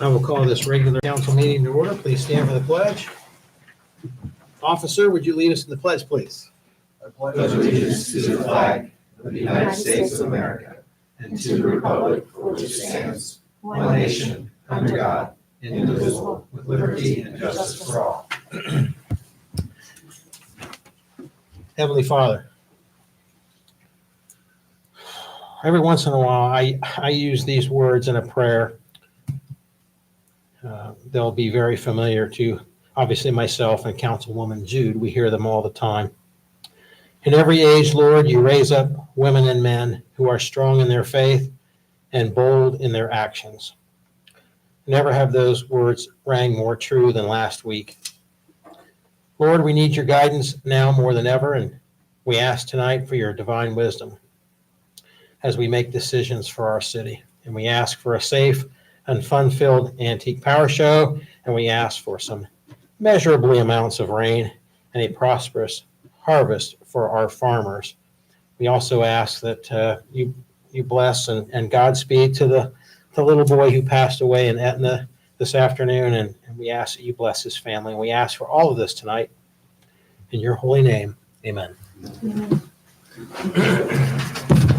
I will call this regular council meeting to order. Please stand for the pledge. Officer, would you lead us in the pledge, please? I pledge allegiance to the flag of the United States of America and to the republic for which it stands, one nation, under God, indivisible, with liberty and justice for all. Heavenly Father, every once in a while I use these words in a prayer. They'll be very familiar to obviously myself and Councilwoman Jude. We hear them all the time. In every age, Lord, you raise up women and men who are strong in their faith and bold in their actions. Never have those words rang more true than last week. Lord, we need your guidance now more than ever, and we ask tonight for your divine wisdom as we make decisions for our city. And we ask for a safe and fun-filled antique power show, and we ask for some measurably amounts of rain and a prosperous harvest for our farmers. We also ask that you bless and Godspeed to the little boy who passed away in Etna this afternoon, and we ask that you bless his family. And we ask for all of this tonight in your holy name. Amen. Amen.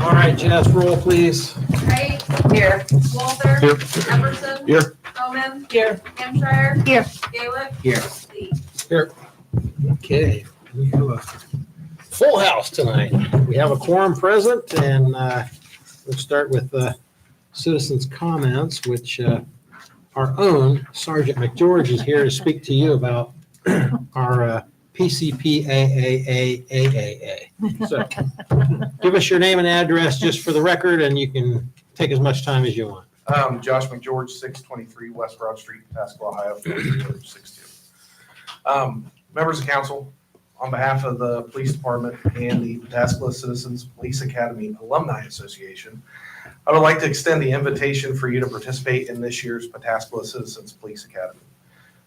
All right, Jess, roll, please. Wright. Here. Walter. Here. Everson. Here. Bowman. Here. Hampshire. Here. Gaelic. Here. Lee. Here. Okay, we have a full house tonight. We have a quorum present, and we'll start with citizens' comments, which our own Sergeant McGeorge is here to speak to you about our PCPAAA. So give us your name and address just for the record, and you can take as much time as you want. Josh McGeorge, 623 West Broad Street, Pataskala, Ohio, 43062. Members of council, on behalf of the police department and the Pataskala Citizens Police Academy Alumni Association, I would like to extend the invitation for you to participate in this year's Pataskala Citizens Police Academy.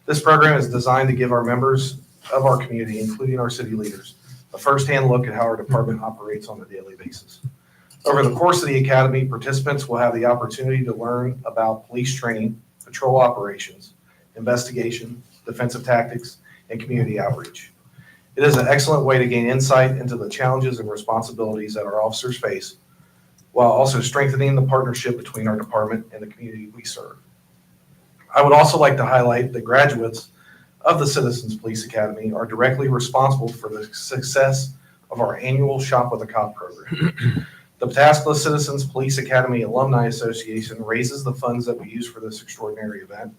This program is designed to give our members of our community, including our city leaders, a firsthand look at how our department operates on a daily basis. Over the course of the academy, participants will have the opportunity to learn about police training, patrol operations, investigation, defensive tactics, and community outreach. It is an excellent way to gain insight into the challenges and responsibilities that our officers face, while also strengthening the partnership between our department and the community we serve. I would also like to highlight that graduates of the Citizens Police Academy are directly responsible for the success of our annual Shop with a Cop program. The Pataskala Citizens Police Academy Alumni Association raises the funds that we use for this extraordinary event,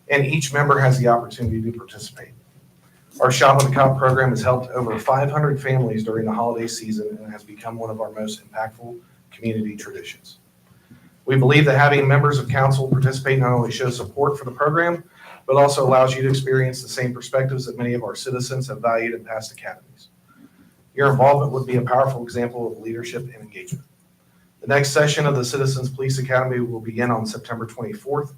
and each member has the opportunity to participate. Our Shop with a Cop program has helped over 500 families during the holiday season and has become one of our most impactful community traditions. We believe that having members of council participate not only shows support for the program, but also allows you to experience the same perspectives that many of our citizens have valued in past academies. Your involvement would be a powerful example of leadership and engagement. The next session of the Citizens Police Academy will begin on September 24th.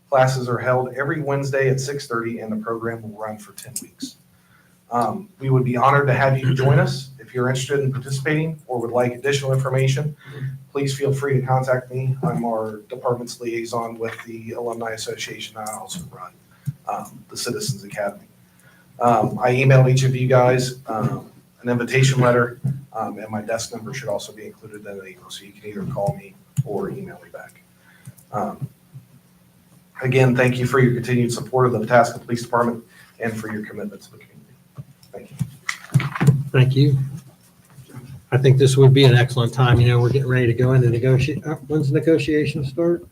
Classes are held every Wednesday at 6:30, and the program will run for 10 weeks. We would be honored to have you join us. If you're interested in participating or would like additional information, please feel free to contact me. I'm our department's liaison with the Alumni Association. I also run the Citizens Academy. I emailed each of you guys an invitation letter, and my desk number should also be included in the email, so you can either call me or email me back. Again, thank you for your continued support of the Pataskala Police Department and for your commitment to the community. Thank you. Thank you. I think this would be an excellent time. You know, we're getting ready to go into negotiate. When's the negotiations start?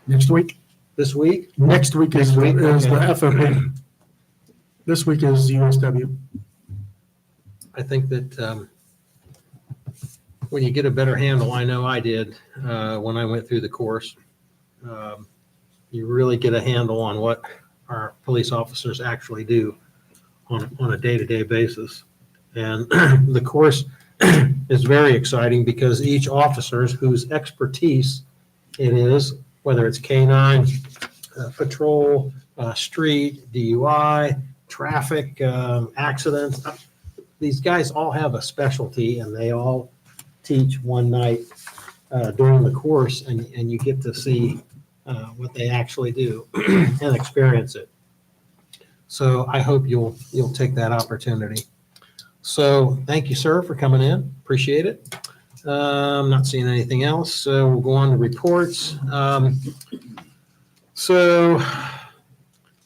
Next week. This week? Next week is Next week, the okay. FOP. This week is USW. I think that when you get a better handle, I know I did when I went through the course, you really get a handle on what our police officers actually do on a day-to-day basis. And the course is very exciting because each officer's whose expertise it is, whether it's K-9, patrol, street, DUI, traffic, accidents, these guys all have a specialty and they all teach one night during the course, and you get to see what they actually do and experience it. So I hope you'll take that opportunity. So thank you, sir, for coming in. Appreciate it. I'm not seeing anything else, so we'll go on to reports. So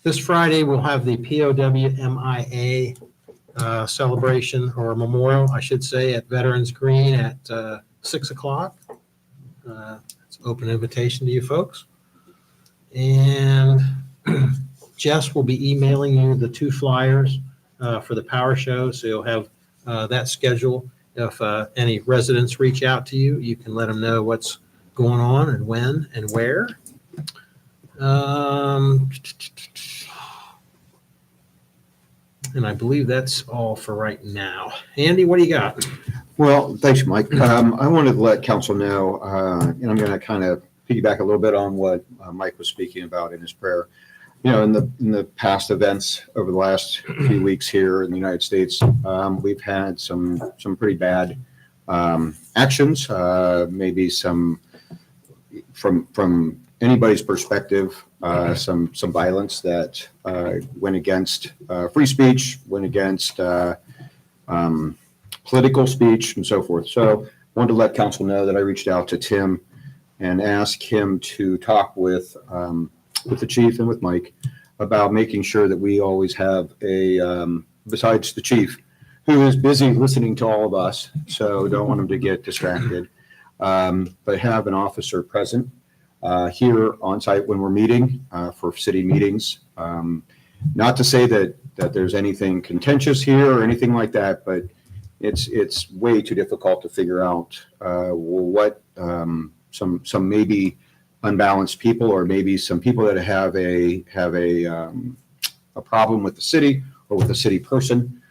this Friday, we'll have the POWMIA celebration or memorial, I should say, at Veterans Green at 6 o'clock. It's an open invitation to you folks. And Jess will be emailing you the 2 flyers for the power show, so you'll have that schedule. If any residents reach out to you, you can let them know what's going on and when and where. And I believe that's all for right now. Andy, what do you got? Well, thanks, Mike. I wanted to let council know, and I'm going to kind of piggyback a little bit on what Mike was speaking about in his prayer. You know, in the past events over the last few weeks here in the United States, we've had some pretty bad actions, maybe some from anybody's perspective, some violence that went against free speech, went against political speech, and so forth. So I wanted to let council know that I reached out to Tim and asked him to talk with the chief and with Mike about making sure that we always have besides the chief, who is busy listening to all of us, so don't want him to get distracted, but have an officer present here on site when we're meeting for city meetings. Not to say that there's anything contentious here or anything like that, but it's way too difficult to figure out what some maybe unbalanced people, or maybe some people that have a problem with the city or with a city person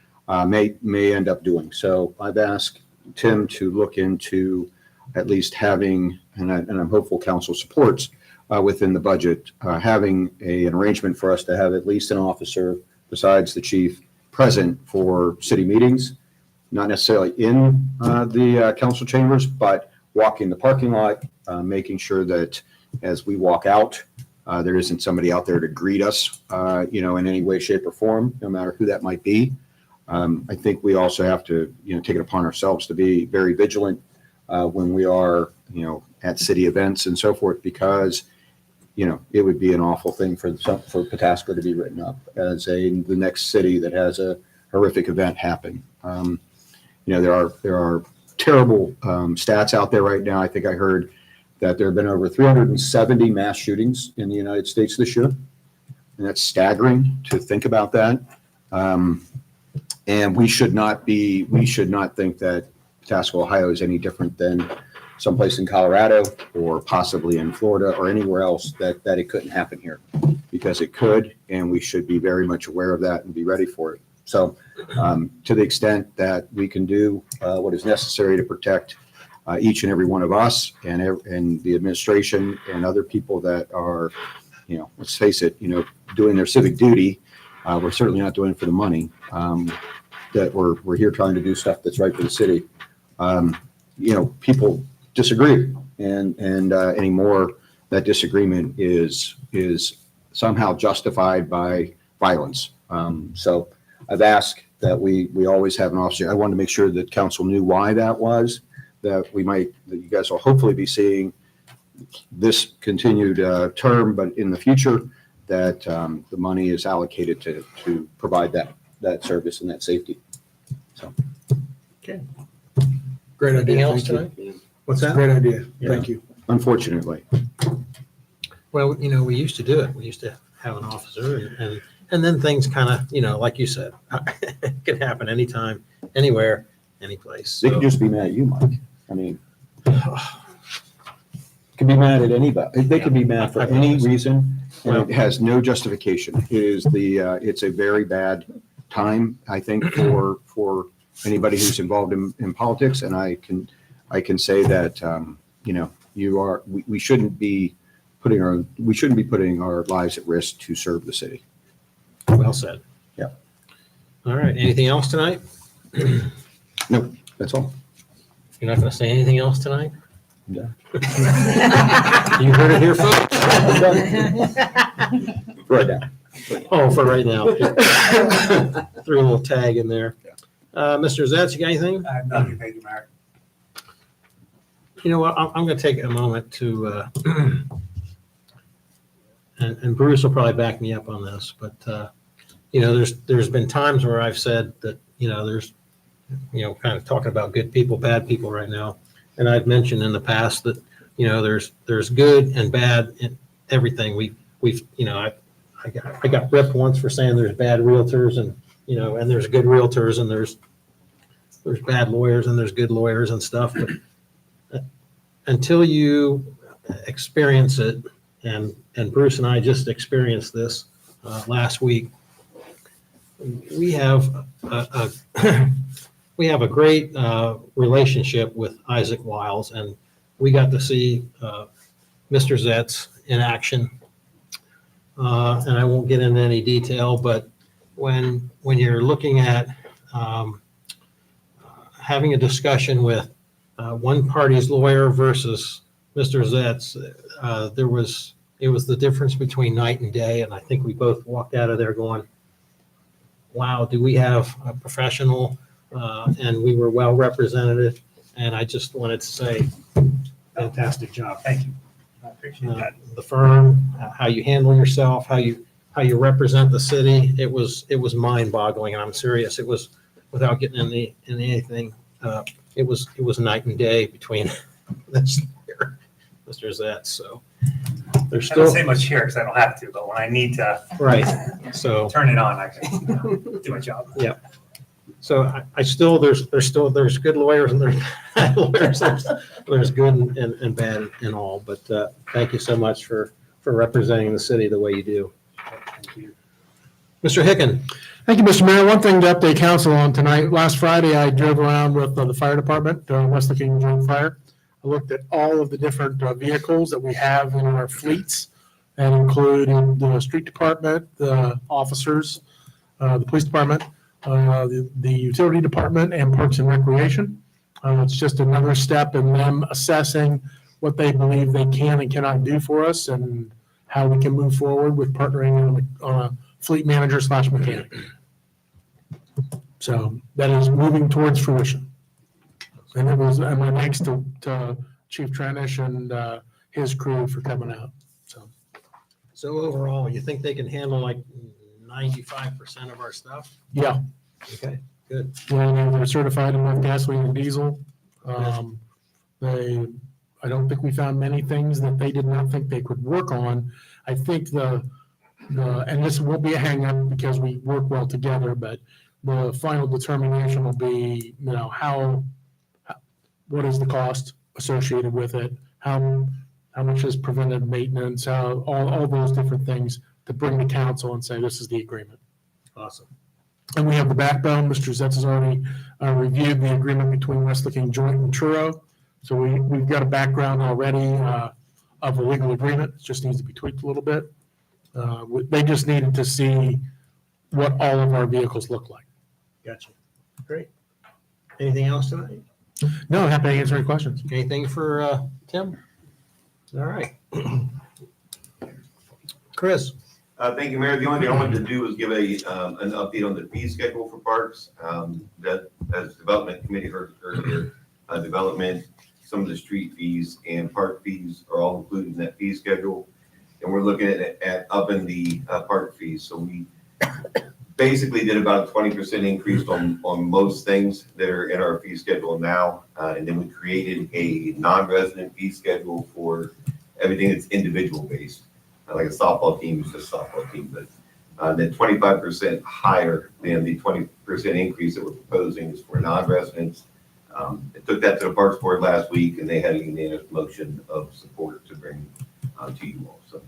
may end up doing. So I've asked Tim to look into at least having, and I'm hopeful council supports within the budget, having an arrangement for us to have at least an officer besides the chief present for city meetings, not necessarily in the council chambers, but walking the parking lot, making sure that as we walk out, there isn't somebody out there to greet us, in any way, shape, or form, no matter who that might be. I think we also have to, take it upon ourselves to be very vigilant when we are, at city events and so forth, because, it would be an awful thing for Pataska to be written up as the next city that has a horrific event happen. There are terrible stats out there right now. I think I heard that there have been over 370 mass shootings in the United States this year. And that's staggering to think about that. And we should not think that Pataska, Ohio is any different than someplace in Colorado or possibly in Florida or anywhere else that it couldn't happen here, because it could, and we should be very much aware of that and be ready for it. So to the extent that we can do what is necessary to protect each and every one of us and the administration and other people that are, let's face it, doing their civic duty, we're certainly not doing it for the money, that we're here trying to do stuff that's right for the city. People disagree, and anymore that disagreement is somehow justified by violence. So I've asked that we always have an officer. I wanted to make sure that council knew why that was, that you guys will hopefully be seeing this continued term, but in the future that the money is allocated to provide that service and that safety. So. Okay. Great Anything idea. else Thank you. tonight? What's that? Great idea. Yeah. Thank you. Unfortunately. Well, we used to do it. We used to have an officer, and then things kind of, like you said, it can happen anytime, anywhere, any place. They can just be mad at you, Mike. I mean, can be mad at anybody. They can be mad for any reason, and it has no justification. It's a very bad time, I think, for anybody who's involved in politics. And I can say that we shouldn't be putting our lives at risk to serve the city. Well said. Yeah. All right. Anything else tonight? No, that's all. You're not going to say anything else tonight? Yeah. You heard it here, folks? Right now. Oh, for right now. Threw a little tag in there. Mr. Zetz, you got anything? I have nothing, thank you, Mayor. You know what, I'm going to take a moment to, and Bruce will probably back me up on this, but, you know, there's been times where I've said that, you know, there's, you know, kind of talking about good people, bad people right now. And I've mentioned in the past that, you know, there's good and bad in everything. We've, you know, I got ripped once for saying there's bad realtors and, you know, and there's good realtors and there's bad lawyers and there's good lawyers and stuff. But until you experience it, and Bruce and I just experienced this last week, we have a great relationship with Isaac Wiles, and we got to see Mr. Zetz in action. And I won't get into any detail, but when you're looking at having a discussion with one party's lawyer versus Mr. Zetz, it was the difference between night and day. And I think we both walked out of there going, wow, do we have a professional? And we were well represented. And I just wanted to say, fantastic job. Thank you. I appreciate that. The firm, how you handle yourself, how you represent the city. It was mind boggling. And I'm serious. It was, without getting into anything, it was night and day between this year, Mr. Zetz. So there's I don't still, say much here because I don't have to, but when I need to right. So, turn it on, I can do my job. so I still, there's good lawyers and there's bad lawyers. There's good and bad in all, but thank you so much for representing the city the way you do. Thank you. Mr. Hicken. Thank you, Mr. Mayor. One thing to update council on tonight. Last Friday, I drove around with the fire department, West Licking Joint Fire. I looked at all of the different vehicles that we have in our fleets. That included the street department, the officers, the police department, the utility department, and Parks and Recreation. It's just another step in them assessing what they believe they can and cannot do for us and how we can move forward with partnering on a fleet manager / mechanic. So that is moving towards fruition. And it was, and my thanks to Chief Trenish and his crew for coming out. So overall, you think they can handle like 95% of our stuff? Yeah, Okay, good. well, they're certified in both gasoline and diesel. I don't think we found many things that they did not think they could work on. I think and this won't be a hang up because we work well together, but the final determination will be, you know, what is the cost associated with it? How much is preventive maintenance? All those different things to bring to council and say, this is the agreement. Awesome. And we have the backbone. Mr. Zetz has already reviewed the agreement between West Licking Joint and Truro. So we've got a background already of a legal agreement. It just needs to be tweaked a little bit. They just needed to see what all of our vehicles look like. Gotcha. Great. Anything else tonight? No, happy to answer any questions. Anything for Tim? All right. Chris? Thank you, Mayor. The only thing I wanted to do was give an update on the fee schedule for parks. That, as Development Committee heard earlier, development, some of the street fees and park fees are all included in that fee schedule. And we're looking at upping the park fees. So we basically did about a 20% increase on most things that are in our fee schedule now. And then we created a non-resident fee schedule for everything that's individual based. Like a softball team is just a softball team, but then 25% higher than the 20% increase that we're proposing is for non-residents. I took that to the Parks Board last week and they had a unanimous motion of support to bring to you all. So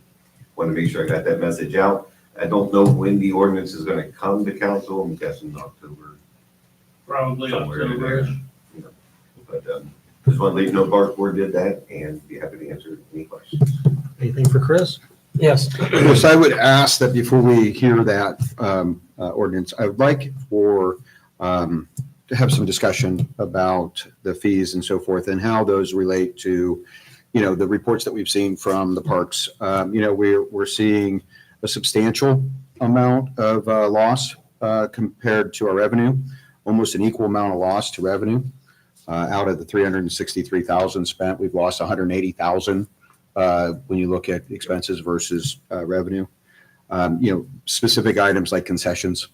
want to make sure I got that message out. I don't know when the ordinance is going to come to council. I'm guessing October. Probably somewhere in there, you know. But just want to let you know Parks Board did that and be happy to answer any questions. Anything for Chris? Yes. Yes, I would ask that before we hear that ordinance, I would like for have some discussion about the fees and so forth and how those relate to, the reports that we've seen from the parks. We're seeing a substantial amount of loss compared to our revenue, almost an equal amount of loss to revenue. Out of the 363,000 spent, we've lost 180,000 when you look at expenses versus revenue. Specific items like concessions,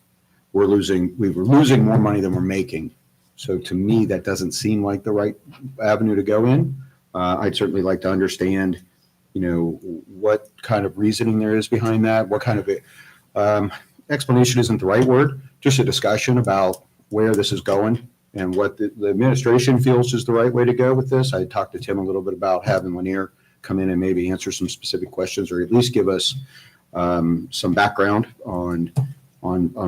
we were losing more money than we're making. So to me, that doesn't seem like the right avenue to go in. I'd certainly like to understand, what kind of reasoning there is behind that, what kind of explanation isn't the right word, just a discussion about where this is going and what the administration feels is the right way to go with this. I talked to Tim a little bit about having Lanier come in and maybe answer some specific questions or at least give us some background on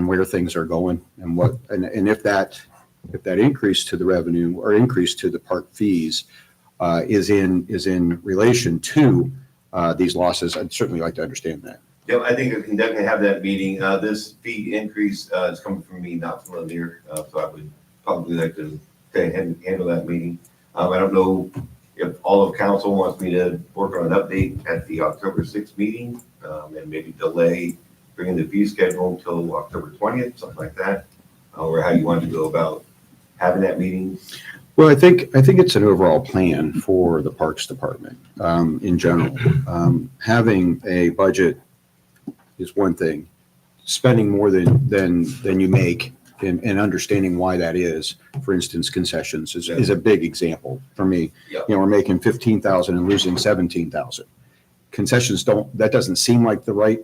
where things are going and and if that increase to the revenue or increase to the park fees is in relation to these losses. I'd certainly like to understand that. Yeah, I think we can definitely have that meeting. This fee increase is coming from me, not from Lanier, so I would probably like to handle that meeting. I don't know if all of council wants me to work on an update at the October 6th meeting and maybe delay bringing the fee schedule until October 20th, something like that, or how you want to go about having that meeting. Well, I think it's an overall plan for the Parks Department in general. Having a budget is one thing. Spending more than you make and understanding why that is, for instance, concessions is a big example for me. Yep. We're making 15,000 and losing 17,000. Concessions that doesn't seem like the right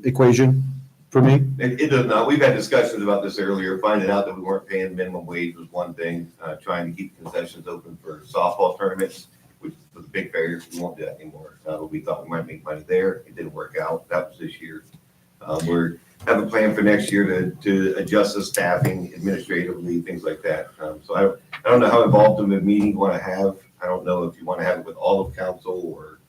equation for me. It does not. We've had discussions about this earlier. Finding out that we weren't paying minimum wage was one thing. Trying to keep concessions open for softball tournaments, which was a big failure. We won't do that anymore. We thought we might make money there. It didn't work out. That was this year. We're have a plan for next year to adjust the staffing administratively, things like that. So I don't know how involved in the meeting you want to have. I don't know if you want to have it with all of council or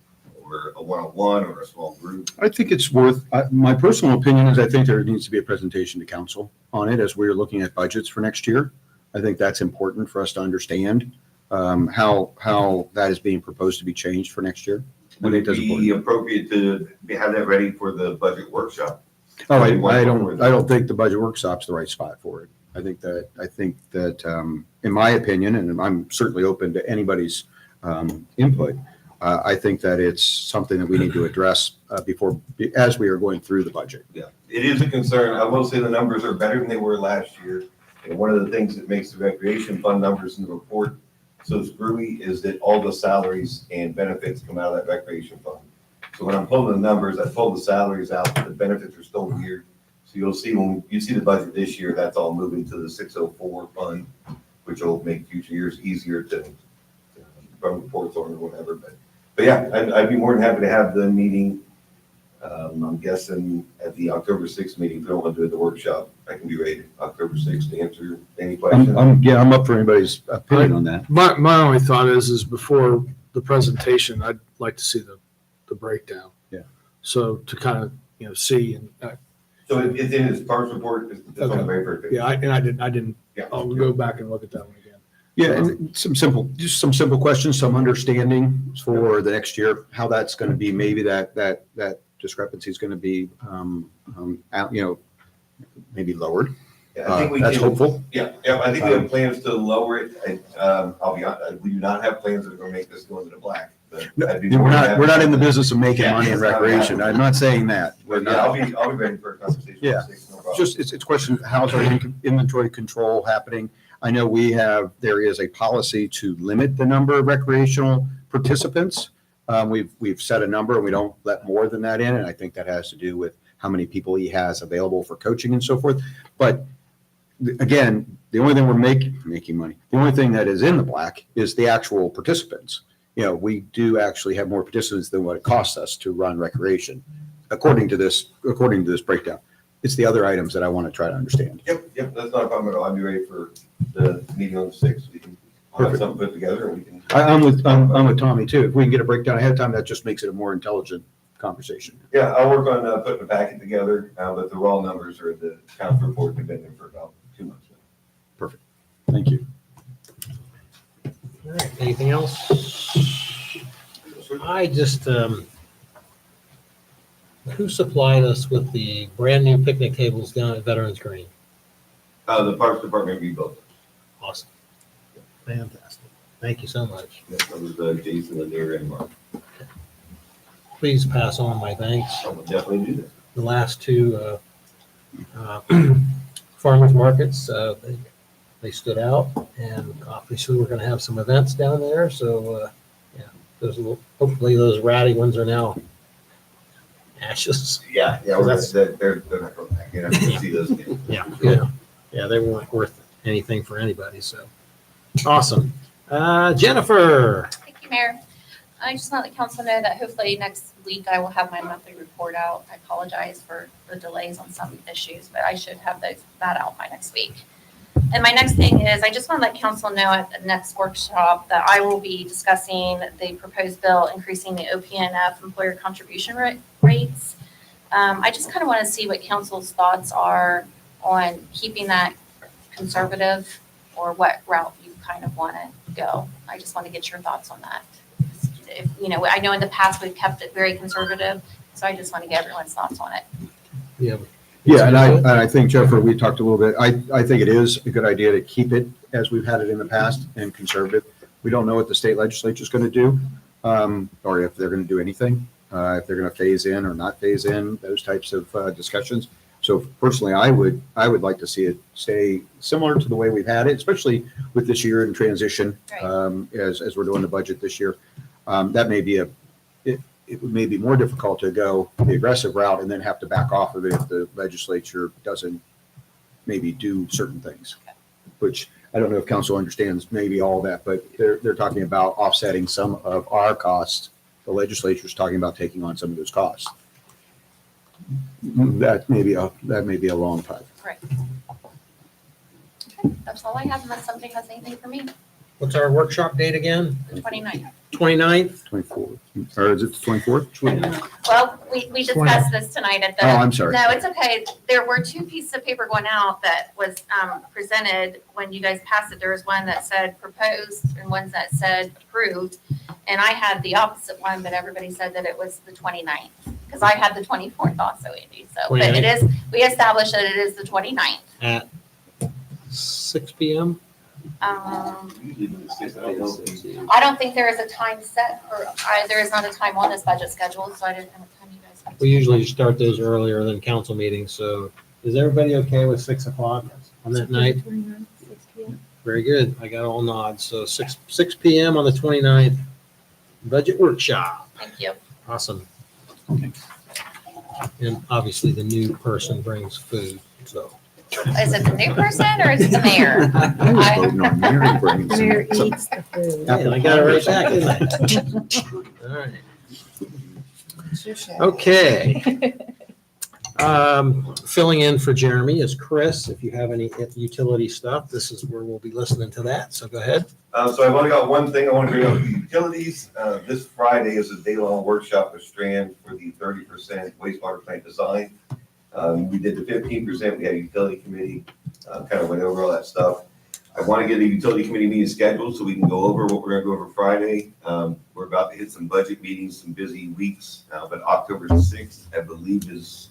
a one-on-one or a small group. I think it's worth, my personal opinion is I think there needs to be a presentation to council on it as we're looking at budgets for next year. I think that's important for us to understand how that is being proposed to be changed for next year. Would it be appropriate to have that ready for the budget workshop? Oh, I don't think the budget workshop's the right spot for it. I think that in my opinion, and I'm certainly open to anybody's input, I think that it's something that we need to address as we are going through the budget. Yeah, it is a concern. I will say the numbers are better than they were last year. And one of the things that makes the recreation fund numbers in the report so screwy is that all the salaries and benefits come out of that recreation fund. So when I'm pulling the numbers, I pull the salaries out, but the benefits are still weird. So you'll see when you see the budget this year, that's all moving to the 604 fund, which will make future years easier to run reports on or whatever. But yeah, I'd be more than happy to have the meeting. I'm guessing at the October 6th meeting, if we don't want to do it at the workshop, I can be ready October 6th to answer any questions. I'm up for anybody's opinion on that. My only thought is before the presentation, I'd like to see the breakdown. Yeah. So to kind of, see and, So it's in his parks report, it's on the Okay. very first page. yeah, I didn't, Yeah. I'll go back and look at that one again. Yeah, and some simple questions, some understanding for the next year, how that's going to be, maybe that discrepancy is going to be, maybe lowered. Yeah, I think we That's can, hopeful. yeah, I think we have plans to lower it. I'll be honest, we do not have plans that are going to make this go into the black. But No, I'd be we're more than not, happy we're not to in the have that. business of making Yeah, money in it's not recreation. I'm not saying that. We're But yeah, not. I'll be ready for a conversation. Yeah. No problem. Just, it's a question, how's our inventory control happening? I know there is a policy to limit the number of recreational participants. We've set a number and we don't let more than that in. And I think that has to do with how many people he has available for coaching and so forth. But again, the only thing we're making money, the only thing that is in the black is the actual participants. We do actually have more participants than what it costs us to run recreation, according to this breakdown. It's the other items that I want to try to understand. Yep, that's not a problem at all. I'll be ready for the meeting on the 6th. We can have Perfect. something put together and we can. I'm with Tommy too. If we can get a breakdown ahead of time, that just makes it a more intelligent conversation. Yeah, I'll work on putting a packet together, but the raw numbers are the council report. They've been there for about 2 months now. Perfect. Thank you. All right, anything else? I just, who supplied us with the brand new picnic tables down at Veterans Green? The Parks Department rebuilt. Awesome. Fantastic. Thank you so much. That was Jason, Lanier, and Mark. Please pass on my thanks. I will definitely do that. The last two farmers markets, they stood out, and obviously we're going to have some events down there. So, yeah, hopefully those ratty ones are now ashes. Yeah, So that's- they're not going back. You're not going to see those again. Yeah, they weren't worth anything for anybody. So, awesome. Jennifer. Thank you, Mayor. I just want to let council know that hopefully next week I will have my monthly report out. I apologize for the delays on some issues, but I should have that out by next week. And my next thing is, I just want to let council know at the next workshop that I will be discussing the proposed bill increasing the OPNF employer contribution rates. I just kind of want to see what council's thoughts are on keeping that conservative, or what route you kind of want to go. I just want to get your thoughts on that. If, I know in the past we've kept it very conservative, so I just want to get everyone's thoughts on it. Yeah. Yeah, and I think, Jennifer, we talked a little bit, I think it is a good idea to keep it as we've had it in the past and conservative. We don't know what the state legislature is going to do, or if they're going to do anything, if they're going to phase in or not phase in, those types of discussions. So personally, I would like to see it stay similar to the way we've had it, especially with this year in transition, Right. as we're doing the budget this year. That may be it may be more difficult to go the aggressive route and then have to back off of it if the legislature doesn't maybe do certain things, which I don't know if council understands maybe all that, but they're talking about offsetting some of our costs. The legislature's talking about taking on some of those costs. That may be a long time. Right. Okay, that's all I have, unless somebody has anything for me. What's our workshop date again? The 29th. 29th? 24th, or is it the 24th? Well, we discussed this tonight at the. Oh, I'm sorry. No, it's okay. There were two pieces of paper going out that was presented when you guys passed it. There was one that said proposed and one that said approved. And I had the opposite one, but everybody said that it was the 29th, because I had the 24th also, Andy. So, but it is, we established that it is the 29th. At 6 p.m.? Usually we discuss that. I don't think- I don't think there is a time set there is not a time on this budget schedule, so I didn't know what time you guys. We usually start those earlier than council meetings, so is everybody okay with 6 o'clock on that night? Very good. I got all nods. So 6 p.m. on the 29th, budget workshop. Thank you. Awesome. And obviously the new person brings food, so. Is it the new person or is it the mayor? I was voting on Mary bringing some- Mayor some- eats the food. Yeah, I got it right back, didn't I? All right. It's your show. Okay. Filling in for Jeremy is Chris. If you have any utility stuff, this is where we'll be listening to that. So go ahead. So I've only got one thing I want to bring up with the utilities. This Friday is a day-long workshop with Strand for the 30% wastewater plant design. We did the 15%, we had a utility committee, kind of went over all that stuff. I want to get a utility committee meeting scheduled so we can go over what we're going to go over Friday. We're about to hit some budget meetings, some busy weeks, but October 6th, I believe, is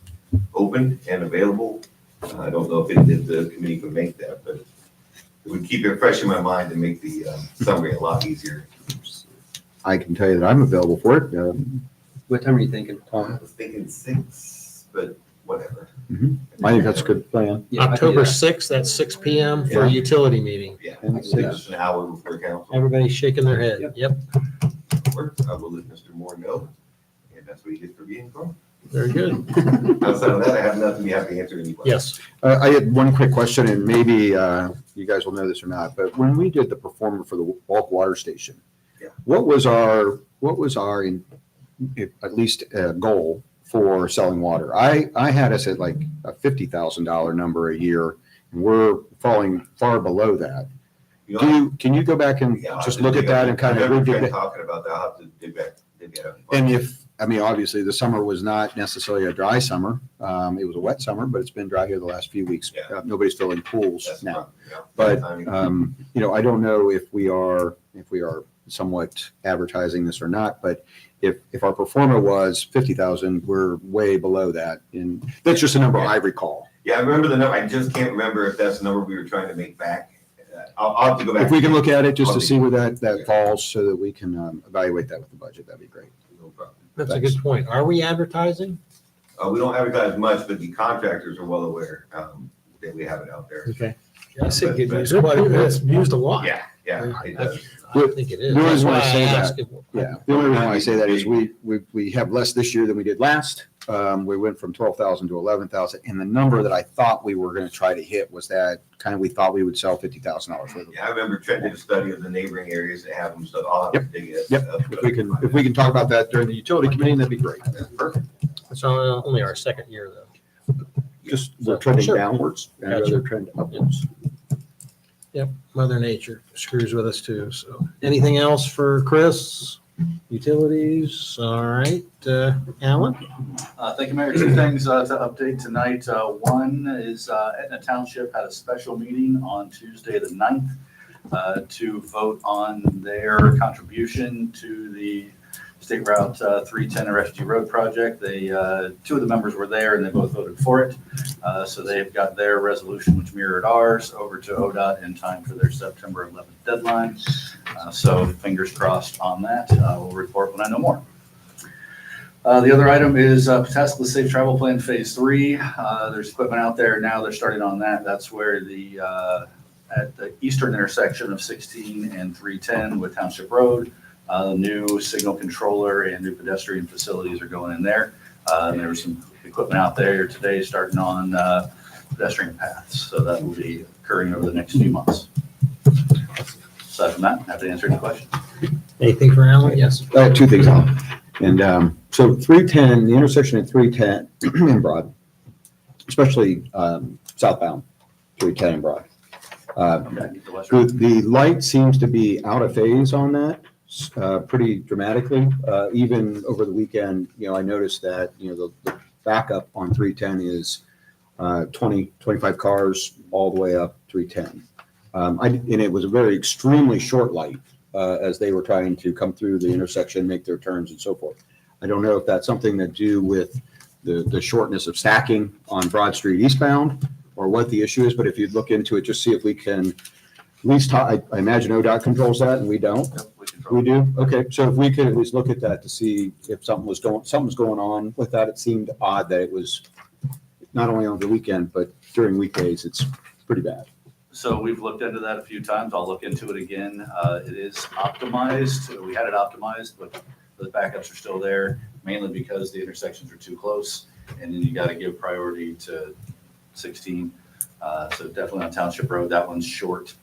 open and available. I don't know if the committee could make that, but it would keep it fresh in my mind and make the summary a lot easier. I can tell you that I'm available for it. What time are you thinking, I Tom? was thinking 6, but whatever. I think that's a good plan. Yeah, I can do October that. 6th at 6 p.m. for a Yeah. utility meeting. Yeah, And just an hour before council. Everybody's shaking their head. Yep. Yep. Works. I will let Mr. Moore know, and that's what he gets for being gone. Very good. Outside of that, I have nothing to have to answer anybody. Yes. I had one quick question, and maybe you guys will know this or not, but when we did the performer for the bulk water station, Yeah. what was our at least goal for selling water? I had us at like a $50,000 number a year, and we're falling far below that. You know, Can you go back and yeah, I'll just have to look at dig that up- and kind of I've never review tried that? talking about that. I'll have to dig back. And if I mean, obviously, the summer was not necessarily a dry summer. It was a wet summer, but it's been dry here the last few weeks. Yeah. Nobody's filling pools That's now. not- yeah. But, I mean, I don't know if we are somewhat advertising this or not, but if our performer was 50,000, we're way below that. And that's just a number I recall. Yeah, I remember the number. I just can't remember if that's the number we were trying to make back. I'll have to go back. If we can look at it just to see where that falls so that we can evaluate that with the budget, that'd be great. No problem. That's a good point. Are we advertising? We don't advertise much, but the contractors are well aware that we have it out there. Okay. I see it gets used quite a bit. It's used a lot. Yeah, it does. I think it is. The only That's reason why I I say that- asked. Yeah, the only reason why I say that is we have less this year than we did last. We went from 12,000 to 11,000, and the number that I thought we were going to try to hit was that kind of we thought we would sell $50,000 worth of. Yeah, I remember Trent did a study of the neighboring areas that have them, so I'll have to dig it Yep. up. If we can talk about that during the utility committee, that'd be great. Perfect. It's only our second year though. Just we're trending Sure. downwards and Gotcha. rather trend upwards. Mother Nature screws with us too. So anything else for Chris? Utilities? All right. Alan? Thank you, Mayor. Two things to update tonight. One is Etna Township had a special meeting on Tuesday, the 9th, to vote on their contribution to the State Route 310 Refugee Road project. They, two of the members were there and they both voted for it. So they've got their resolution, which mirrored ours, over to ODOT in time for their September 11th deadline. So fingers crossed on that. We'll report when I know more. The other item is Pataskala Safe Travel Plan Phase 3. There's equipment out there now. They're starting on that. That's where at the eastern intersection of 16 and 310 with Township Road, the new signal controller and new pedestrian facilities are going in there. There was some equipment out there today starting on pedestrian paths. So that will be occurring over the next few months. Aside from that, happy to answer any questions. Anything for Alan? Yes. I have two things on. And so 310, the intersection at 310 in Broad, especially southbound 310 in Broad. Okay, the Western- The light seems to be out of phase on that pretty dramatically. Even over the weekend, I noticed that, the backup on 310 is 25 cars all the way up 310. And it was a very extremely short light as they were trying to come through the intersection, make their turns and so forth. I don't know if that's something to do with the shortness of stacking on Broad Street eastbound or what the issue is, but if you'd look into it, just see if we can, at least, I imagine ODOT controls that and we don't. Yep, we control. We do? Okay, so if we could at least look at that to see if something's going on with that. It seemed odd that it was not only on the weekend, but during weekdays, it's pretty bad. So we've looked into that a few times. I'll look into it again. It is optimized. We had it optimized, but the backups are still there, mainly because the intersections are too close. And then you got to give priority to 16. So definitely on Township Road, that one's short.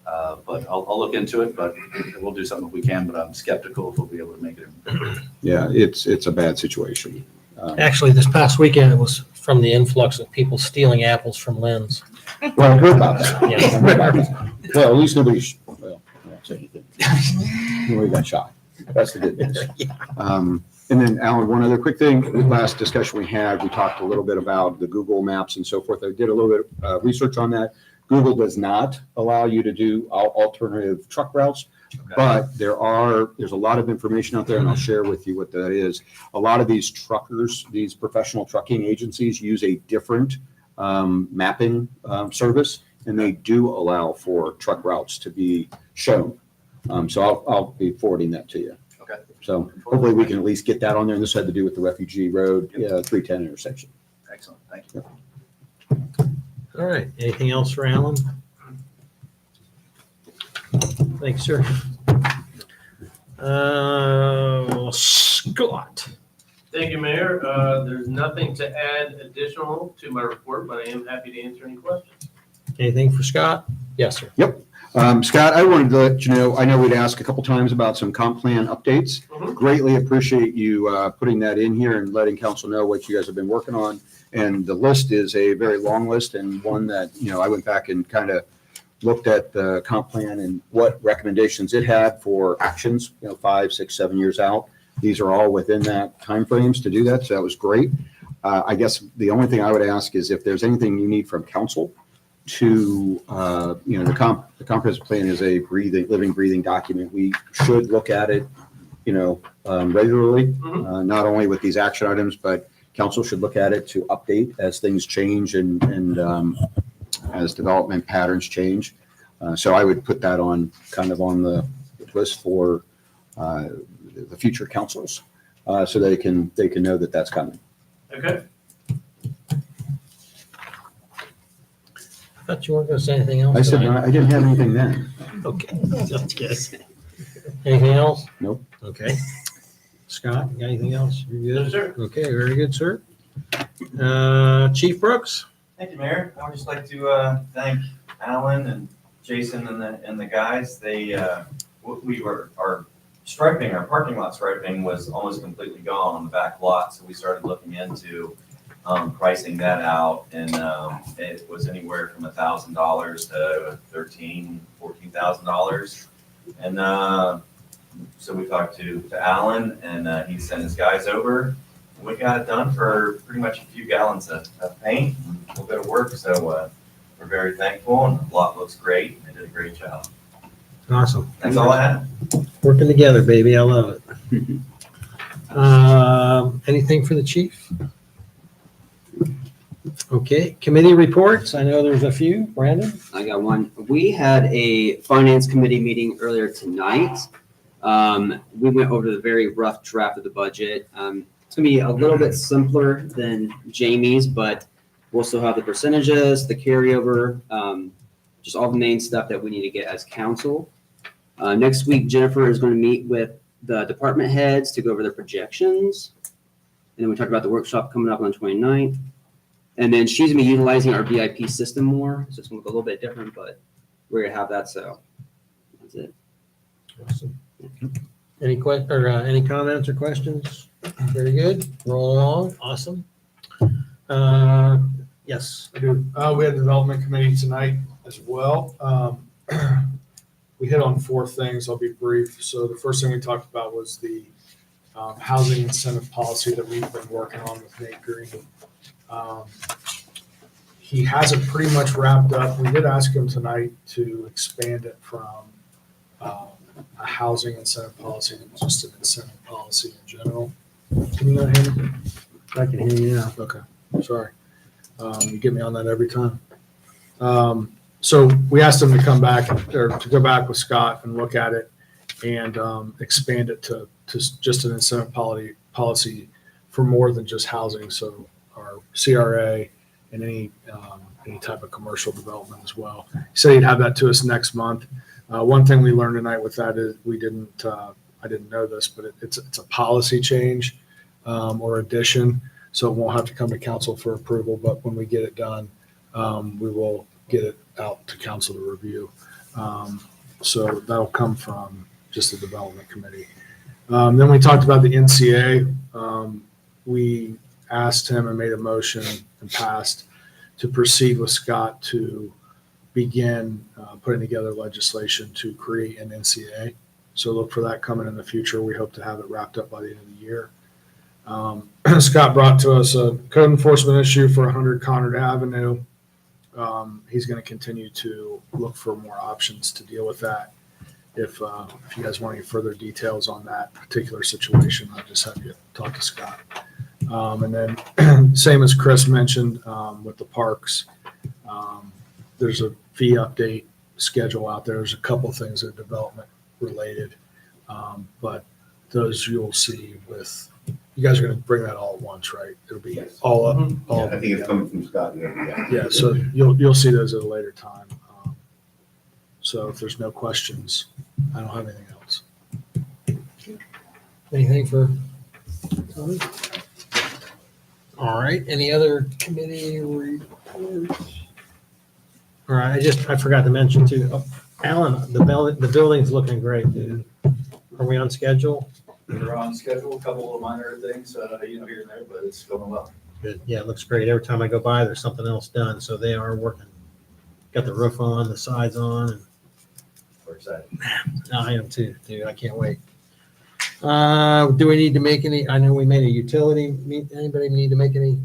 But I'll look into it, but we'll do something if we can, but I'm skeptical if we'll be able to make it. Yeah, it's a bad situation. Actually, this past weekend, it was from the influx of people stealing apples from Lynn's. Well, I heard about that. Yeah. I heard about that. Well, at least nobody, well, I won't say anything. Nobody got shot. That's the good news. And then Alan, one other quick thing. The last discussion we had, we talked a little bit about the Google Maps and so forth. I did a little bit of research on that. Google does not allow you to do alternative truck routes, Okay. but there's a lot of information out there, and I'll share with you what that is. A lot of these truckers, these professional trucking agencies use a different mapping service, and they do allow for truck routes to be shown. So I'll be forwarding that to you. Okay. So hopefully we can at least get that on there. And this had to do with the Refugee Road 310 intersection. Excellent. Thank you. All right. Anything else for Alan? Thanks, sir. Scott. Thank you, Mayor. There's nothing to add additional to my report, but I am happy to answer any questions. Anything for Scott? Yes, sir. Scott, I wanted to let you know, I know we'd asked a couple times about some comp plan updates. Mhm. Greatly appreciate you putting that in here and letting council know what you guys have been working on. And the list is a very long list and one that, I went back and kind of looked at the comp plan and what recommendations it had for actions, 5, 6, 7 years out. these are all within that timeframes to do that, so that was great. I guess the only thing I would ask is if there's anything you need from council to, the comprehensive plan is a living, breathing document. We should look at it, regularly, not only with these action items, but council should look at it to update as things change and as development patterns change. So I would put that on the list for the future councils, so they can know that that's coming. Okay. I thought you weren't going to say anything else. I said, tonight. I didn't have anything then. Okay, that's good. Anything else? Nope. Okay. Scott, you got anything else? You good? Yes, sir. Okay, very good, sir. Chief Brooks? Thank you, Mayor. I would just like to thank Alan and Jason and the guys. Our striping, our parking lot striping was almost completely gone on the back lot, so we started looking into pricing that out, and it was anywhere from $1,000 to $14,000. And so we talked to Alan, and he sent his guys over. We got it done for pretty much a few gallons of paint, and a little bit of work. So we're very thankful, and the lot looks great. They did a great job. Awesome. That's all I have. Working together, baby. I love it. Anything for the chief? Okay, committee reports. I know there's a few. Brandon? I got one. We had a finance committee meeting earlier tonight. We went over the very rough draft of the budget. It's gonna be a little bit simpler than Jamie's, but we'll still have the percentages, the carryover, just all the main stuff that we need to get as council. Next week, Jennifer is going to meet with the department heads to go over their projections. And then we talked about the workshop coming up on the 29th. And then she's gonna be utilizing our VIP system more. So it's gonna look a little bit different, but we're gonna have that, so that's it. Awesome. Any any comments or questions? Very good. Roll along. Awesome. Yes. I do. We had a development committee tonight as well. We hit on 4 things. I'll be brief. So the first thing we talked about was the housing incentive policy that we've been working on with Nate Green. He has it pretty much wrapped up. We did ask him tonight to expand it from a housing incentive policy to just an incentive policy in general. Can you not hear me? I can hear you now. Okay, sorry. You get me on that every time. So we asked him to come back or to go back with Scott and look at it and expand it to just an incentive policy for more than just housing. So our CRA and any type of commercial development as well. He said he'd have that to us next month. One thing we learned tonight with that is I didn't know this, but it's a policy change or addition. So it won't have to come to council for approval, but when we get it done, we will get it out to council to review. So that'll come from just the development committee. Then we talked about the NCA. We asked him and made a motion and passed to proceed with Scott to begin putting together legislation to create an NCA. So look for that coming in the future. We hope to have it wrapped up by the end of the year. Scott brought to us a code enforcement issue for 100 Conard Avenue. He's going to continue to look for more options to deal with that. If you guys want any further details on that particular situation, I'll just have you talk to Scott. And then same as Chris mentioned with the parks, there's a fee update schedule out there. There's a couple things that are development related, but those you'll see with, you guys are going to bring that all at once, right? It'll be Yes. all up. Yeah, All I think it's coming from Scott. Yeah. Yeah, so you'll see those at a later time. So if there's no questions, I don't have anything else. Anything for? All right. Any other committee reports? All right. I forgot to mention too. Oh, Alan, the building's looking great, dude. Are we on schedule? We're on schedule, a couple of minor things, here and there, but it's going well. Good. Yeah, it looks great. Every time I go by, there's something else done. So they are working. Got the roof on, the sides on, and We're excited. I am too, dude. I can't wait. Do we need to make any, I know we made a utility, anybody need to make any?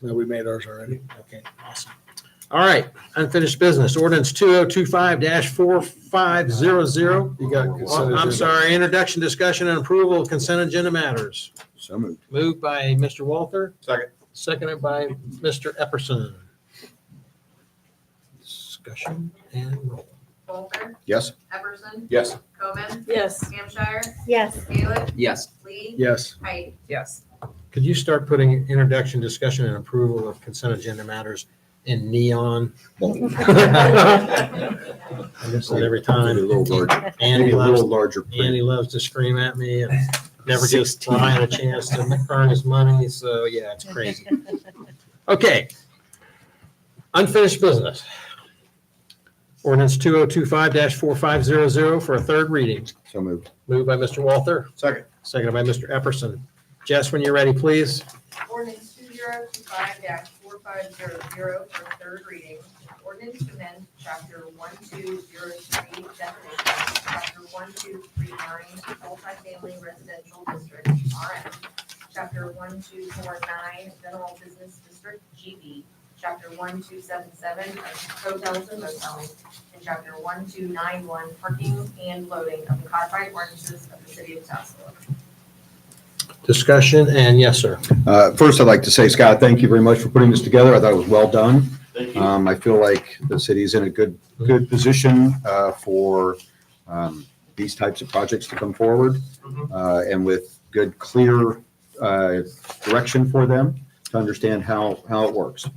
No, we made ours already. Okay, awesome. All right, unfinished business, ordinance 2025-4500. You got consent I'm agenda. sorry, introduction, discussion, and approval of consent agenda matters. So moved. Moved by Mr. Walter. Second. Seconded by Mr. Epperson. Discussion and roll. Walter, Yes? Epperson, Yes. Coman, Yes. Hampshire, Yes. Gaelic, Yes. Lee, Yes. Height. Yes. Could you start putting introduction, discussion, and approval of consent agenda matters in neon? I miss it every Maybe a time. little larger. Andy Maybe a loves, little larger. print. Andy loves to scream at me and never gives 16. Brian a chance to earn his money, so yeah, it's crazy. Okay. Unfinished business. Ordinance 2025-4500 for a third reading. So moved. Moved by Mr. Walther, Second. seconded by Mr. Epperson. Jess, when you're ready, please. Ordinance 2025-4500 for third reading. Ordinance to amend chapter 1203 definitions, chapter 1239 multifamily residential district, RM, chapter 1249 general business district, GB, chapter 1277 hotels and motels, and chapter 1291 parking and loading of the codified ordinances of the city of Tassau. Discussion, and yes, sir. First, I'd like to say, Scott, thank you very much for putting this together. I thought it was well done. Thank you. I feel like the city's in a good position for these types of projects to come forward and with good, clear direction for them to understand how it works.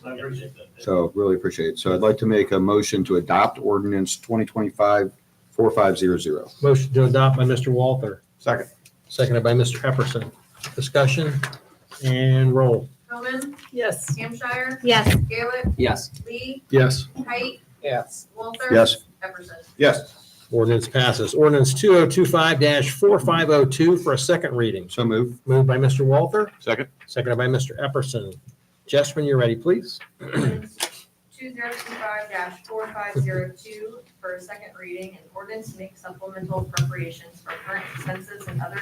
I appreciate that. So really appreciate it. So I'd like to make a motion to adopt ordinance 2025-4500. Motion to adopt by Mr. Walther, Second. seconded by Mr. Epperson. Discussion and roll. Coman, Yes. Hampshire, Yes. Gaelic, Yes. Lee, Yes. Height, Yes. Walter. Yes. Epperson. Yes. Ordinance passes. Ordinance 2025-4502 for a second reading. So moved. Moved by Mr. Walther, Second. seconded by Mr. Epperson. Jess, when you're ready, please. Ordinance 2025-4502 for a second reading, an ordinance to make supplemental appropriations for current expenses and other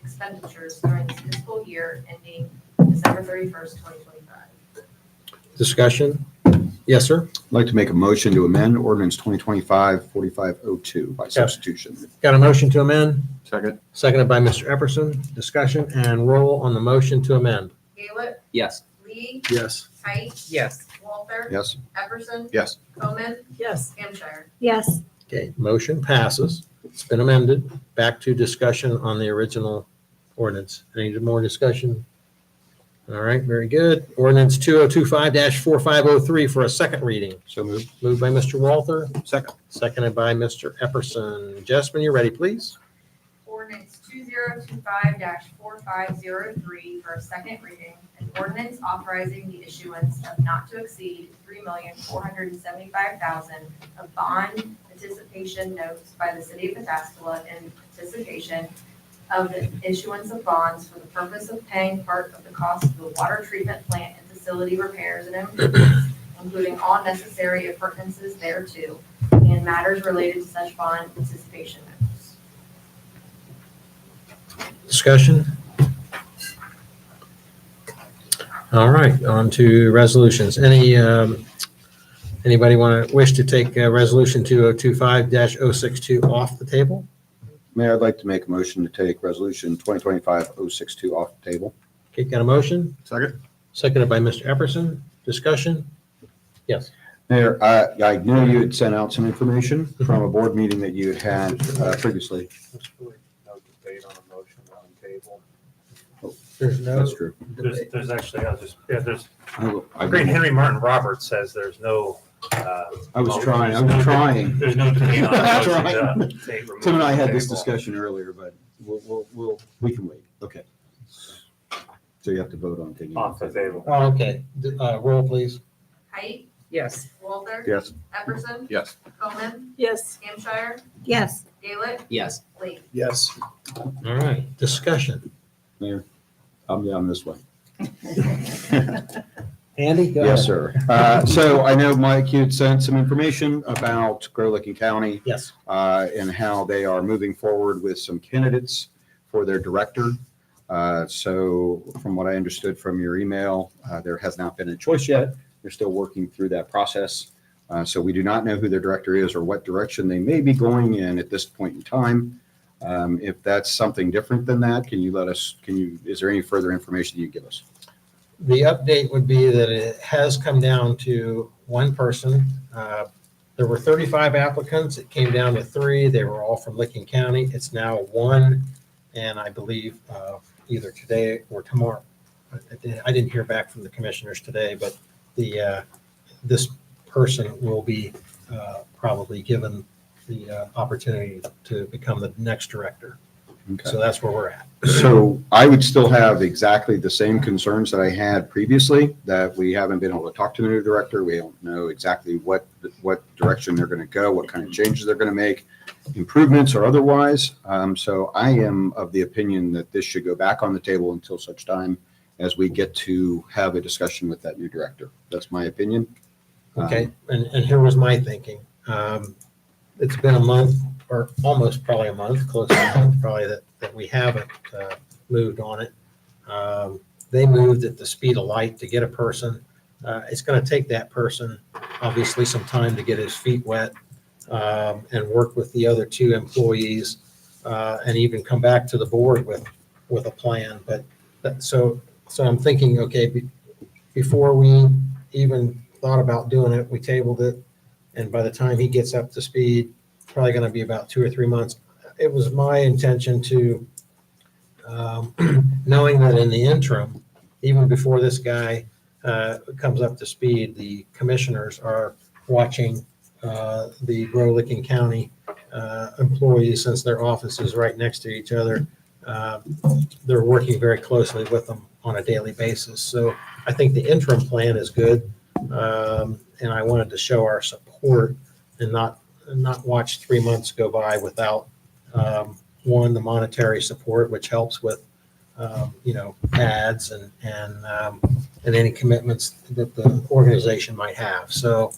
expenditures during the fiscal year ending December 31st, 2025. Discussion? Yes, sir. I'd like to make a motion to amend ordinance 2025-4502 by substitution. Got a motion to amend, Second. seconded by Mr. Epperson. Discussion and roll on the motion to amend. Gaelic, Yes. Lee, Yes. Height, Yes. Walter. Yes. Epperson. Yes. Coman, Yes. Hampshire. Yes. Okay, motion passes. It's been amended. Back to discussion on the original ordinance. Any more discussion? All right, very good. Ordinance 2025-4503 for a second reading. So moved. Moved by Mr. Walther, Second. seconded by Mr. Epperson. Jess, when you're ready, please. Ordinance 2025-4503 for a second reading, an ordinance authorizing the issuance of not to exceed $3,475,000 of bond participation notes by the city of Pataskala in participation of the issuance of bonds for the purpose of paying part of the cost of the water treatment plant and facility repairs and improvements, including all necessary appurtenances thereto, and matters related to such bond participation notes. Discussion? All right, on to resolutions. Anybody wish to take resolution 2025-062 off the table? Mayor, I'd like to make a motion to take resolution 2025-062 off the table. Okay, got a motion? Second. Seconded by Mr. Epperson. Discussion? Yes. Mayor, I know you had sent out some information from a board meeting that you had previously. No debate on a motion on the table. There's no. That's true. There's actually, there's, I Great Henry Martin Roberts says there's no. I was trying. There's no debate on That's the right. motion to take removal Tim and I from the had this table. discussion earlier, but we can wait. Okay. So you have to vote on taking. it Off the table. Oh, okay. Roll, please. Height, Yes. Walter. Yes. Epperson. Yes. Coman, Yes. Hampshire, Yes. Gaelic, Yes. Lee. Yes. All right, discussion. I'm down this way. Andy, go ahead. Yes, sir. So I know Mike, you'd sent some information about Grow Licking County Yes. and how they are moving forward with some candidates for their director. So from what I understood from your email, there has not been a choice yet. They're still working through that process. So we do not know who their director is or what direction they may be going in at this point in time. If that's something different than that, can you let us, is there any further information you give us? The update would be that it has come down to one person. There were 35 applicants. It came down to 3. They were all from Licking County. It's now 1, and I believe either today or tomorrow. I didn't hear back from the commissioners today, but this person will be probably given the opportunity to become the next director. Okay. So that's where we're at. So I would still have exactly the same concerns that I had previously, that we haven't been able to talk to the new director. We don't know exactly what direction they're going to go, what kind of changes they're going to make, improvements or otherwise. So I am of the opinion that this should go back on the table until such time as we get to have a discussion with that new director. That's my opinion. Okay, and here was my thinking. It's been a month, or almost probably a month, close to a month probably, that we haven't moved on it. They moved at the speed of light to get a person. It's going to take that person, obviously, some time to get his feet wet and work with the other 2 employees and even come back to the board with a plan. So I'm thinking, okay, before we even thought about doing it, we tabled it. And by the time he gets up to speed, probably going to be about 2 or 3 months. It was my intention to, knowing that in the interim, even before this guy comes up to speed, the commissioners are watching the Grow Licking County employees, since their office is right next to each other. They're working very closely with them on a daily basis. So I think the interim plan is good. And I wanted to show our support and not watch 3 months go by without, one, the monetary support, which helps with, ads and any commitments that the organization might have. So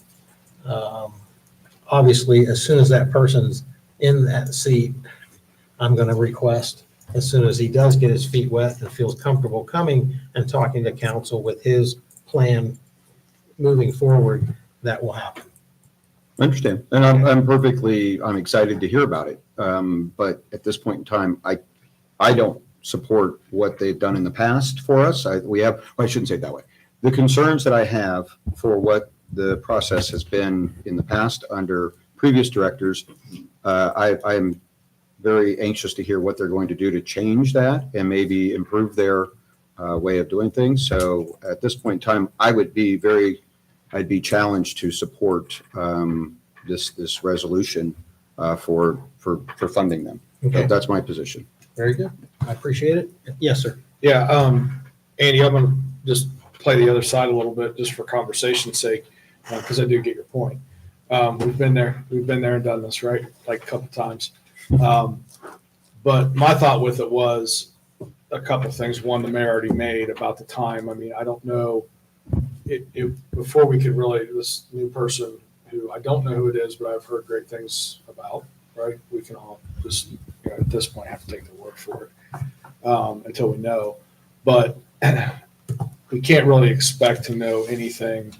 obviously, as soon as that person's in that seat, I'm going to request, as soon as he does get his feet wet and feels comfortable coming and talking to council with his plan moving forward, that will happen. I understand. And I'm excited to hear about it. But at this point in time, I don't support what they've done in the past for us. I shouldn't say it that way. The concerns that I have for what the process has been in the past under previous directors, I'm very anxious to hear what they're going to do to change that and maybe improve their way of doing things. So at this point in time, I'd be challenged to support this resolution for funding them. Okay, That's my position. very good. I appreciate it. Yes, sir. Yeah, Andy, I'm gonna just play the other side a little bit, just for conversation's sake, because I do get your point. We've been there and done this, right? Like a couple times. But my thought with it was a couple of things. One, the mayor already made about the time. I mean, I don't know, before we could really, this new person who I don't know who it is, but I've heard great things about, right? We can all just, at this point, have to take their word for it until we know. But we can't really expect to know anything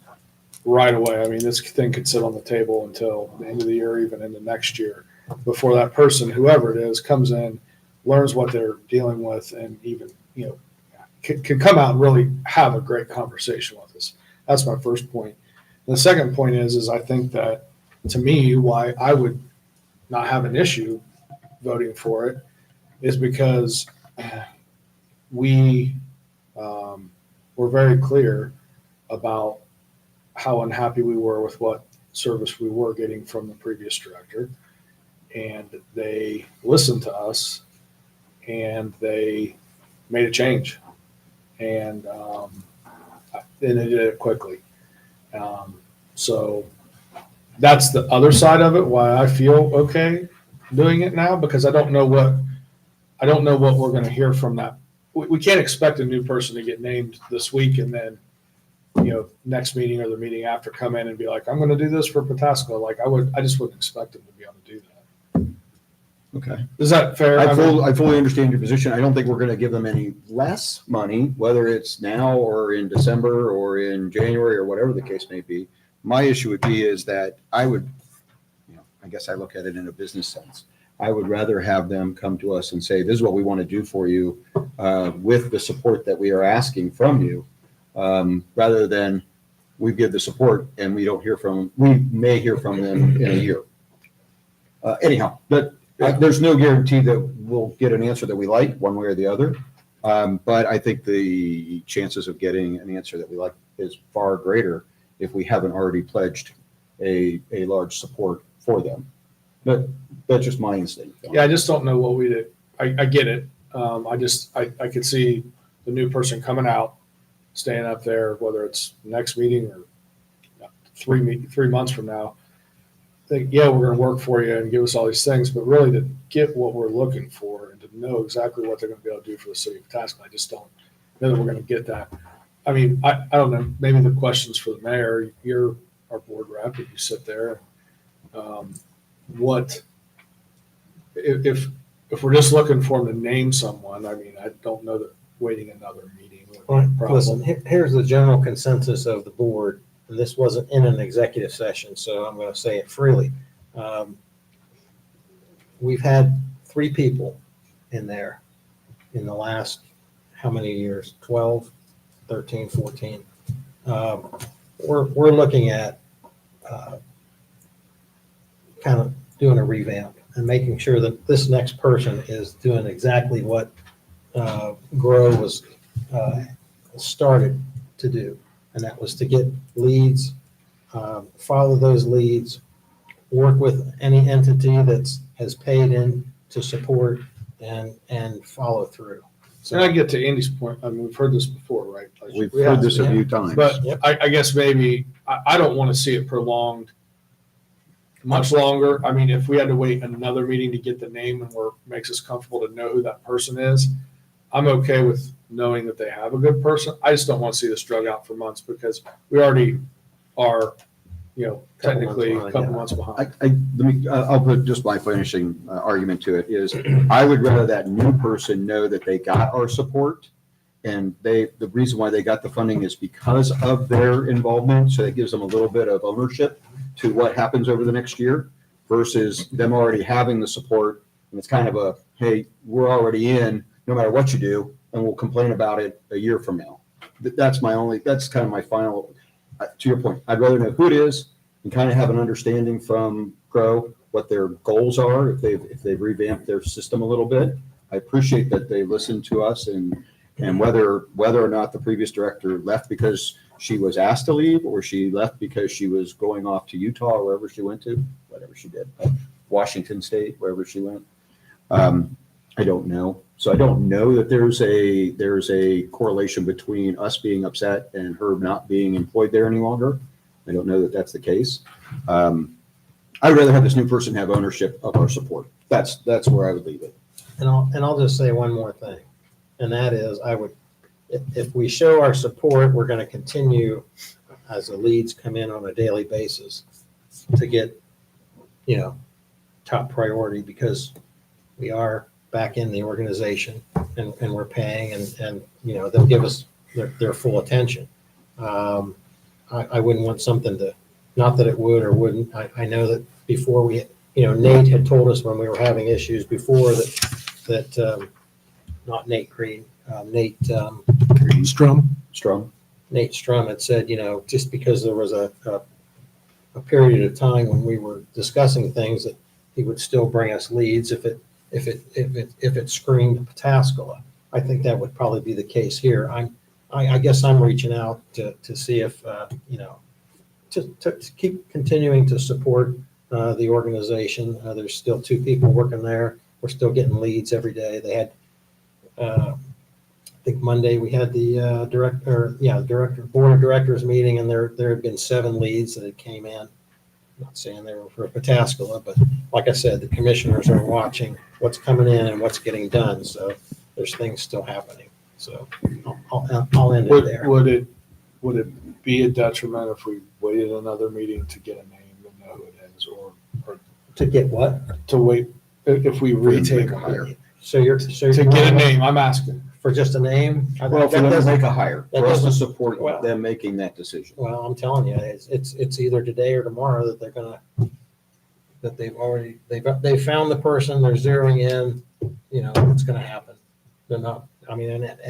right away. I mean, this thing could sit on the table until the end of the year, even into next year, before that person, whoever it is, comes in, learns what they're dealing with, and even, can come out and really have a great conversation with us. That's my first point. And the second point is I think that, to me, why I would not have an issue voting for it is because we were very clear about how unhappy we were with what service we were getting from the previous director. And they listened to us and they made a change. And they did it quickly. So that's the other side of it, why I feel okay doing it now, because I don't know what we're going to hear from that. We can't expect a new person to get named this week and then next meeting or the meeting after come in and be like, I'm going to do this for Pataskla. Like I just wouldn't expect them to be able to do that. Okay. Is that fair? I I mean, fully understand your position. I don't think we're going to give them any less money, whether it's now or in December or in January or whatever the case may be. My issue would be is that I would, I guess I look at it in a business sense. I would rather have them come to us and say, this is what we want to do for you with the support that we are asking from you, rather than we give the support and we don't hear from, we may hear from them in a year. Anyhow, but there's no guarantee that we'll get an answer that we like one way or the other. But I think the chances of getting an answer that we like is far greater if we haven't already pledged a large support for them. But that's just my instinct. yeah, I just don't know what we did. I get it. I could see the new person coming out, staying up there, whether it's next meeting or 3 months from now. Think, yeah, we're going to work for you and give us all these things, but really to get what we're looking for and to know exactly what they're going to be able to do for the city of Pataskla, I just don't know that we're going to get that. I mean, I don't know, maybe the questions for the mayor, you're our board rep, and you sit there. What, if we're just looking for them to name someone, I mean, I don't know that waiting another meeting would be a Listen, problem. here's the general consensus of the board, and this wasn't in an executive session, so I'm going to say it freely. We've had 3 people in there in the last, how many years? 12, 13, 14. We're looking at kind of doing a revamp and making sure that this next person is doing exactly what Grow was started to do. And that was to get leads, follow those leads, work with any entity has paid in to support and follow through. So And I get to Andy's point, I mean, we've heard this before, right? Like, We've heard this a few times. But Yep. I guess maybe, I don't want to see it prolonged much longer. I mean, if we had to wait another meeting to get the name and makes us comfortable to know who that person is, I'm okay with knowing that they have a good person. I just don't want to see this drug out for months because we already are, technically a couple months behind. I'll put just my finishing argument to it is I would rather that new person know that they got our support. And the reason why they got the funding is because of their involvement. So it gives them a little bit of ownership to what happens over the next year versus them already having the support. And it's kind of a, hey, we're already in, no matter what you do, and we'll complain about it a year from now. That's kind of my final, to your point. I'd rather know who it is and kind of have an understanding from Grow what their goals are, if they've revamped their system a little bit. I appreciate that they listened to us and whether or not the previous director left because she was asked to leave or she left because she was going off to Utah or wherever she went to, whatever she did, Washington State, wherever she went. I don't know. So I don't know that there's a correlation between us being upset and her not being employed there any longer. I don't know that that's the case. I'd rather have this new person have ownership of our support. That's where I would leave it. And I'll just say one more thing, and that is if we show our support, we're going to continue as the leads come in on a daily basis to get, top priority because we are back in the organization and we're paying and they'll give us their full attention. I wouldn't want something to, not that it would or wouldn't. I know that before Nate had told us when we were having issues before that not Nate Green, Nate Strum. Nate Strum had said, just because there was a period of time when we were discussing things that he would still bring us leads if it screamed Pataskla. I think that would probably be the case here. I guess I'm reaching out to see if, to keep continuing to support the organization. There's still 2 people working there. We're still getting leads every day. They had, I think Monday we had the board of directors meeting, and there had been 7 leads that had came in. I'm not saying they were for Pataskla, but like I said, the commissioners are watching what's coming in and what's getting done. So there's things still happening. So I'll end it there. Would it would it be a detriment if we waited another meeting to get a name and know who it is, or To get what? to wait, if we retable it? So you're To get a name, I'm asking. for just a name? Well, for them to make a hire, that for us to doesn't- support well- them making that decision. Well, I'm telling you, it's either today or tomorrow that they're gonna, that they've found the person, they're zeroing in, it's gonna happen. They're not, and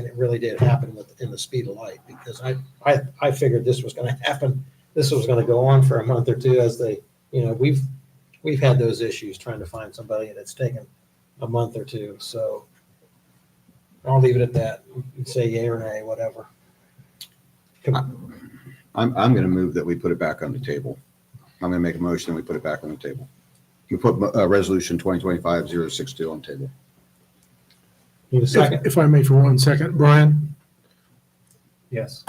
it really did happen in the speed of light, because I figured this was gonna happen. This was gonna go on for a month or two as we've had those issues trying to find somebody, and it's taken a month or two, so I'll leave it at that. You can say yay or nay, whatever. I'm going to move that we put it back on the table. I'm going to make a motion that we put it back on the table. We put resolution 2025-062 on the table. Need a second? If I may for 1 second, Brian, Yes.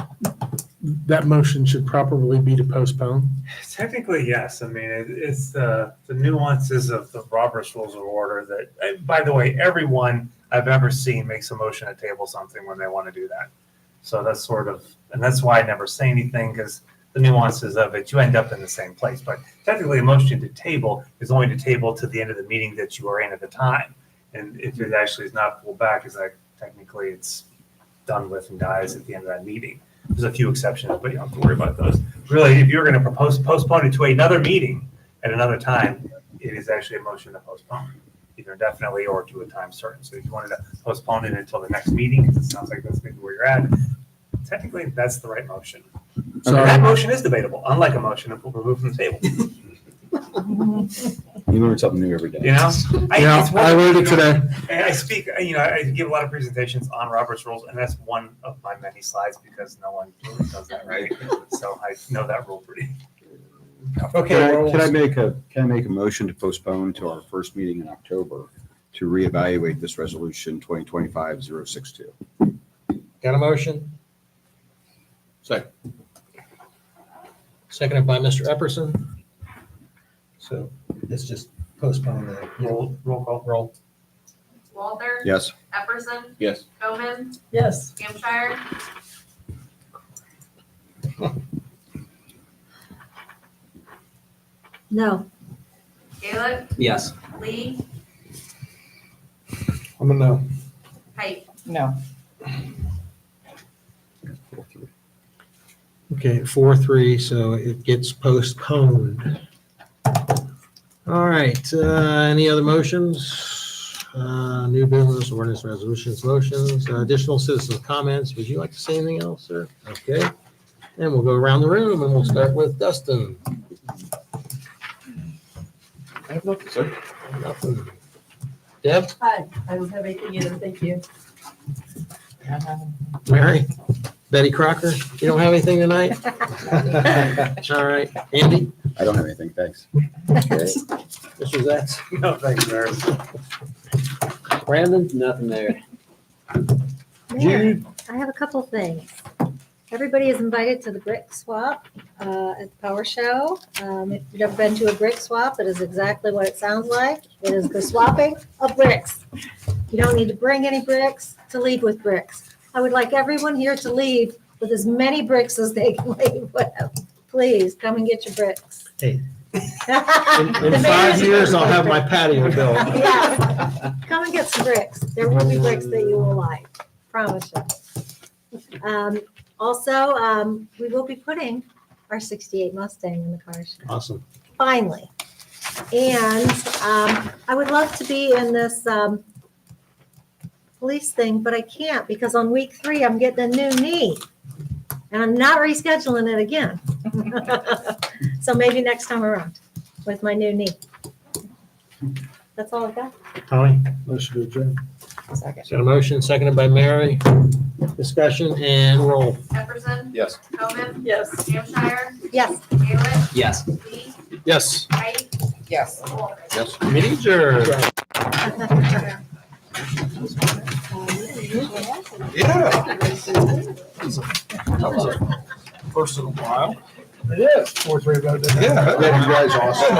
that motion should probably be to postpone. Technically, yes. I mean, it's the nuances of the Robert's Rules of Order that, and by the way, everyone I've ever seen makes a motion to table something when they want to do that. So that's sort of, and that's why I never say anything, because the nuances of it, you end up in the same place. But technically, a motion to table is only to table to the end of the meeting that you are in at the time. And if it actually is not pulled back, is like technically it's done with and dies at the end of that meeting. There's a few exceptions, but you don't have to worry about those. Really, if you're going to postpone it to another meeting at another time, it is actually a motion to postpone, either indefinitely or to a time certain. So if you wanted to postpone it until the next meeting, because it sounds like that's maybe where you're at, technically that's the right motion. So And that motion is debatable, unlike a motion to remove from the table. You learn something new every day. It's one I of- learned it today. I speak, I give a lot of presentations on Robert's Rules, and that's one of my many slides because no one really does that right. So I know that rule pretty. Okay. Can I make a motion to postpone to our first meeting in October to reevaluate this resolution 2025-062? Got a motion? Second. Seconded by Mr. Epperson. So let's just postpone the Roll call. roll. Walter? Yes. Epperson? Yes. Bowman? Yes. Hampshire? No. Gaelic? Yes. Lee? I'm a no. Height? No. Okay, 4-3, so it gets postponed. All right, any other motions? New business, ordinance, resolutions, motions, additional citizen comments. Would you like to say anything else, sir? Okay, and we'll go around the room and we'll start with Dustin. I have nothing, sir. Nothing. Deb, Hi, I don't have anything either, thank you. Mary, Betty Crocker, you don't have anything tonight? All right, Andy? I don't have anything, thanks. Okay. Mr. Zatz? No, thanks, Mayor. Brandon? Nothing there. Mayor, I have a couple things. Everybody is invited to the brick swap at the Power Show. If you've never been to a brick swap, it is exactly what it sounds like. It is the swapping of bricks. You don't need to bring any bricks to leave with bricks. I would like everyone here to leave with as many bricks as they can leave with. Please, come and get your bricks. Hey. In The 5 mayor's years, I'll gonna have my patio built. Yeah, come and get some bricks. There will be bricks that you will like, promise you. Also, we will be putting our 68 Mustang in the car show, Awesome. finally. And I would love to be in this police thing, but I can't because on week 3, I'm getting a new knee. And I'm not rescheduling it again. So maybe next time around with my new knee. That's all I've got. Tommy? Motion to adjourn. Second. Got a motion, seconded by Mary. Discussion and roll. Epperson? Yes. Bowman? Yes. Hampshire? Yes. Gaelic? Yes. Lee? Yes. Height? Yes. Walter? Yes. Meeting adjourned. Yeah. First in a while. It is. 4-3 vote. Yeah, you guys awesome.